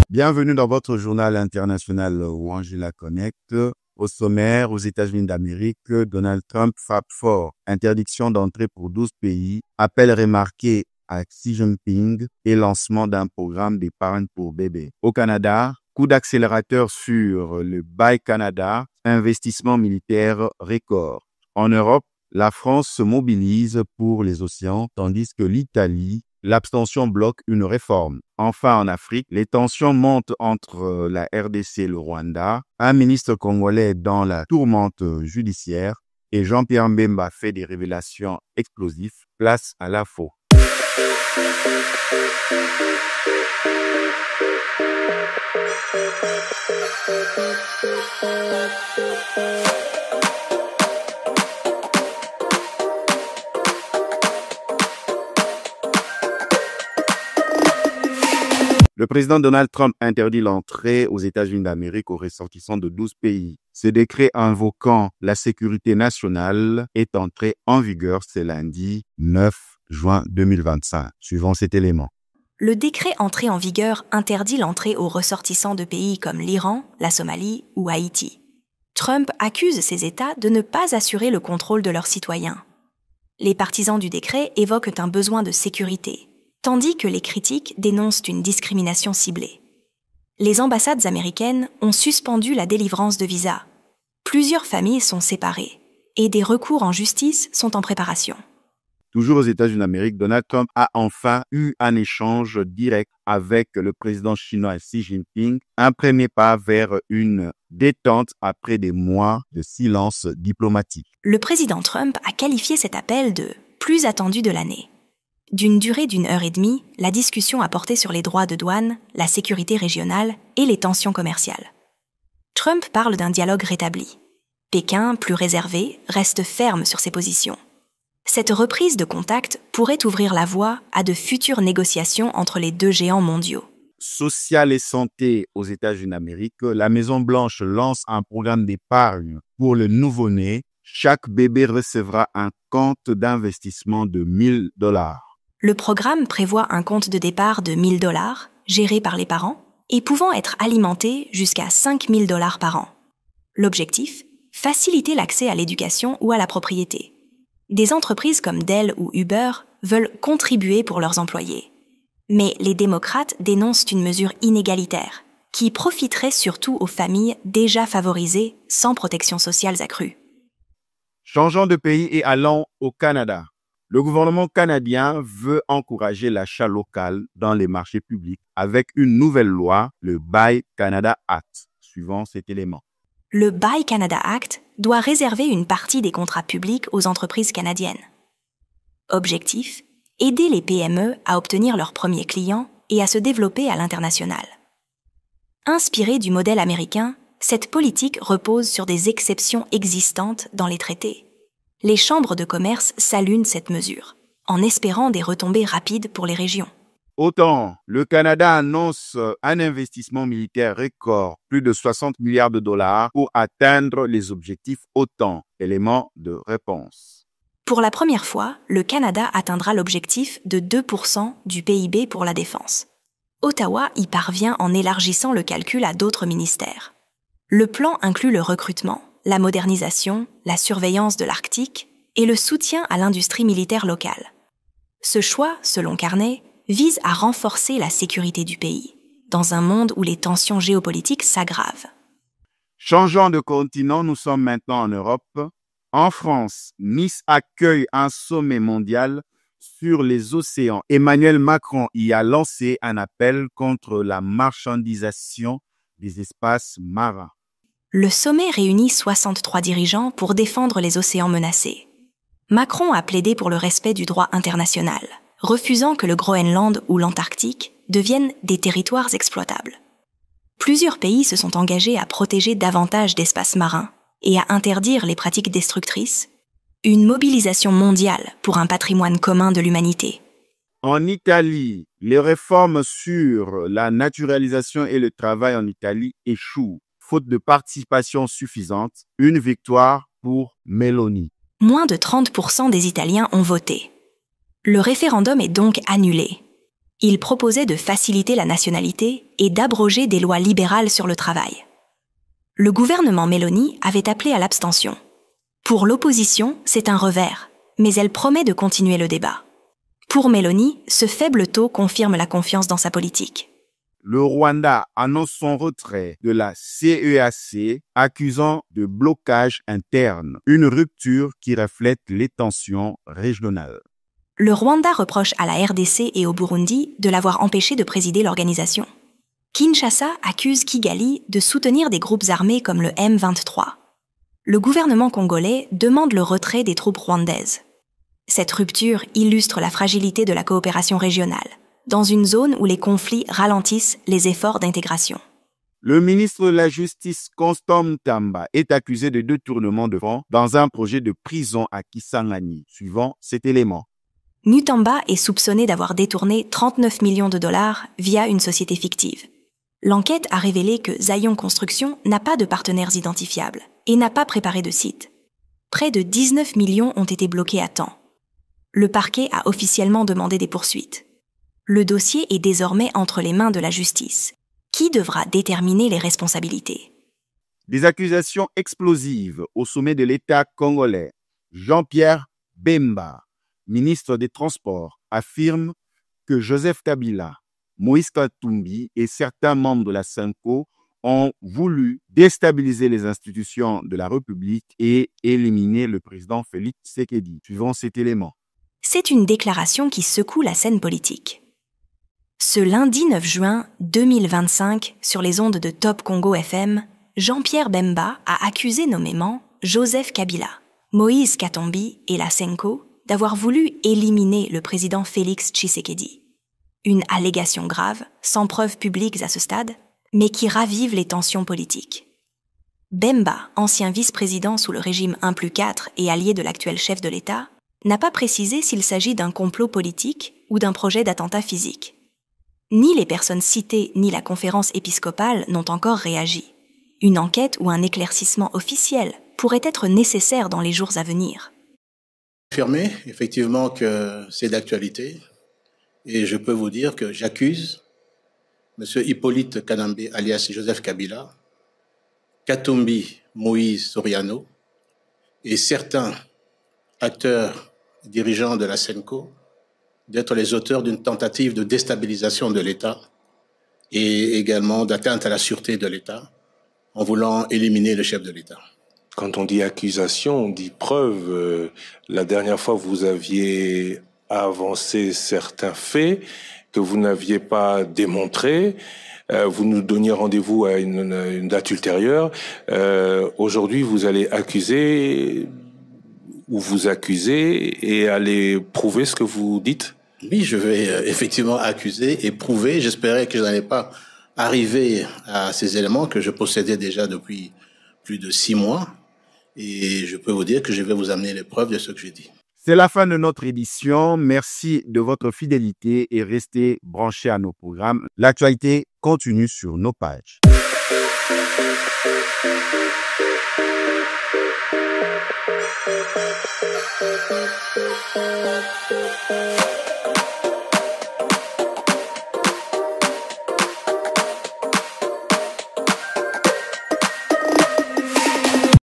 Bienvenue dans votre journal international Wangila Connect. Au sommaire, aux États-Unis d'Amérique, Donald Trump frappe fort. Interdiction d'entrée pour 12 pays, appel remarqué à Xi Jinping et lancement d'un programme d'épargne pour bébés. Au Canada, coup d'accélérateur sur le Buy Canada, investissement militaire record. En Europe, la France se mobilise pour les océans, tandis que l'Italie, l'abstention bloque une réforme. Enfin, en Afrique, les tensions montent entre la RDC et le Rwanda. Un ministre congolais est dans la tourmente judiciaire et Jean-Pierre Mbemba fait des révélations explosives. Place à l'info. Le président Donald Trump interdit l'entrée aux États-Unis d'Amérique aux ressortissants de 12 pays. Ce décret invoquant la sécurité nationale est entré en vigueur ce lundi 9 juin 2025. Suivant cet élément. Le décret entré en vigueur interdit l'entrée aux ressortissants de pays comme l'Iran, la Somalie ou Haïti. Trump accuse ces États de ne pas assurer le contrôle de leurs citoyens. Les partisans du décret évoquent un besoin de sécurité, tandis que les critiques dénoncent une discrimination ciblée. Les ambassades américaines ont suspendu la délivrance de visas. Plusieurs familles sont séparées et des recours en justice sont en préparation. Toujours aux États-Unis d'Amérique, Donald Trump a enfin eu un échange direct avec le président chinois Xi Jinping, un premier pas vers une détente après des mois de silence diplomatique. Le président Trump a qualifié cet appel de « plus attendu de l'année ». D'une durée d'1h30, la discussion a porté sur les droits de douane, la sécurité régionale et les tensions commerciales. Trump parle d'un dialogue rétabli. Pékin, plus réservé, reste ferme sur ses positions. Cette reprise de contact pourrait ouvrir la voie à de futures négociations entre les deux géants mondiaux. Social et santé aux États-Unis d'Amérique, la Maison-Blanche lance un programme d'épargne pour le nouveau-né. Chaque bébé recevra un compte d'investissement de $1 000. Le programme prévoit un compte de départ de $1 000, géré par les parents, et pouvant être alimenté jusqu'à $5 000 par an. L'objectif, faciliter l'accès à l'éducation ou à la propriété. Des entreprises comme Dell ou Uber veulent contribuer pour leurs employés. Mais les démocrates dénoncent une mesure inégalitaire, qui profiterait surtout aux familles déjà favorisées sans protection sociale accrue. Changeons de pays et allons au Canada. Le gouvernement canadien veut encourager l'achat local dans les marchés publics avec une nouvelle loi, le Buy Canada Act, suivant cet élément. Le Buy Canada Act doit réserver une partie des contrats publics aux entreprises canadiennes. Objectif, aider les PME à obtenir leurs premiers clients et à se développer à l'international. Inspirée du modèle américain, cette politique repose sur des exceptions existantes dans les traités. Les chambres de commerce saluent cette mesure, en espérant des retombées rapides pour les régions. Autant, le Canada annonce un investissement militaire record, plus de 60 milliards de dollars pour atteindre les objectifs OTAN. Élément de réponse. Pour la première fois, le Canada atteindra l'objectif de 2% du PIB pour la défense. Ottawa y parvient en élargissant le calcul à d'autres ministères. Le plan inclut le recrutement, la modernisation, la surveillance de l'Arctique et le soutien à l'industrie militaire locale. Ce choix, selon Carney, vise à renforcer la sécurité du pays, dans un monde où les tensions géopolitiques s'aggravent. Changeons de continent, nous sommes maintenant en Europe. En France, Nice accueille un sommet mondial sur les océans. Emmanuel Macron y a lancé un appel contre la marchandisation des espaces marins. Le sommet réunit 63 dirigeants pour défendre les océans menacés. Macron a plaidé pour le respect du droit international, refusant que le Groenland ou l'Antarctique deviennent des territoires exploitables. Plusieurs pays se sont engagés à protéger davantage d'espaces marins et à interdire les pratiques destructrices, une mobilisation mondiale pour un patrimoine commun de l'humanité. En Italie, les réformes sur la naturalisation et le travail en Italie échouent, faute de participation suffisante. Une victoire pour Meloni. Moins de 30% des Italiens ont voté. Le référendum est donc annulé. Il proposait de faciliter la nationalité et d'abroger des lois libérales sur le travail. Le gouvernement Meloni avait appelé à l'abstention. Pour l'opposition, c'est un revers, mais elle promet de continuer le débat. Pour Meloni, ce faible taux confirme la confiance dans sa politique. Le Rwanda annonce son retrait de la CEAC, accusant de blocage interne, une rupture qui reflète les tensions régionales. Le Rwanda reproche à la RDC et au Burundi de l'avoir empêché de présider l'organisation. Kinshasa accuse Kigali de soutenir des groupes armés comme le M23. Le gouvernement congolais demande le retrait des troupes rwandaises. Cette rupture illustre la fragilité de la coopération régionale, dans une zone où les conflits ralentissent les efforts d'intégration. Le ministre de la Justice, Constant Mutamba, est accusé de détournement de fonds dans un projet de prison à Kisangani, suivant cet élément. Mutamba est soupçonné d'avoir détourné 39 millions de dollars via une société fictive. L'enquête a révélé que Zion Construction n'a pas de partenaires identifiables et n'a pas préparé de site. Près de 19 millions ont été bloqués à temps. Le parquet a officiellement demandé des poursuites. Le dossier est désormais entre les mains de la justice, qui devra déterminer les responsabilités. Des accusations explosives au sommet de l'État congolais. Jean-Pierre Bemba, ministre des Transports, affirme que Joseph Kabila, Moïse Katumbi et certains membres de la SENCO ont voulu déstabiliser les institutions de la République et éliminer le président Félix Tshisekedi, suivant cet élément. C'est une déclaration qui secoue la scène politique. Ce lundi 9 juin 2025, sur les ondes de Top Congo FM, Jean-Pierre Bemba a accusé nommément Joseph Kabila, Moïse Katumbi et la SENCO d'avoir voulu éliminer le président Félix Tshisekedi. Une allégation grave, sans preuves publiques à ce stade, mais qui ravive les tensions politiques. Bemba, ancien vice-président sous le régime 1+4 et allié de l'actuel chef de l'État, n'a pas précisé s'il s'agit d'un complot politique ou d'un projet d'attentat physique. Ni les personnes citées ni la conférence épiscopale n'ont encore réagi. Une enquête ou un éclaircissement officiel pourrait être nécessaire dans les jours à venir. Affirmer effectivement que c'est d'actualité et je peux vous dire que j'accuse M. Hippolyte Kanambe alias Joseph Kabila, Katumbi Moïse Soriano et certains acteurs dirigeants de la SENCO d'être les auteurs d'une tentative de déstabilisation de l'État et également d'atteinte à la sûreté de l'État en voulant éliminer le chef de l'État. Quand on dit accusation, on dit preuve. La dernière fois, vous aviez avancé certains faits que vous n'aviez pas démontrés. Vous nous donniez rendez-vous à une date ultérieure. Aujourd'hui, vous allez accuser ou vous accuser et aller prouver ce que vous dites? Oui, je vais effectivement accuser et prouver. J'espérais que je n'allais pas arriver à ces éléments que je possédais déjà depuis plus de 6 mois. Et je peux vous dire que je vais vous amener les preuves de ce que j'ai dit. C'est la fin de notre édition. Merci de votre fidélité et restez branchés à nos programmes. L'actualité continue sur nos pages.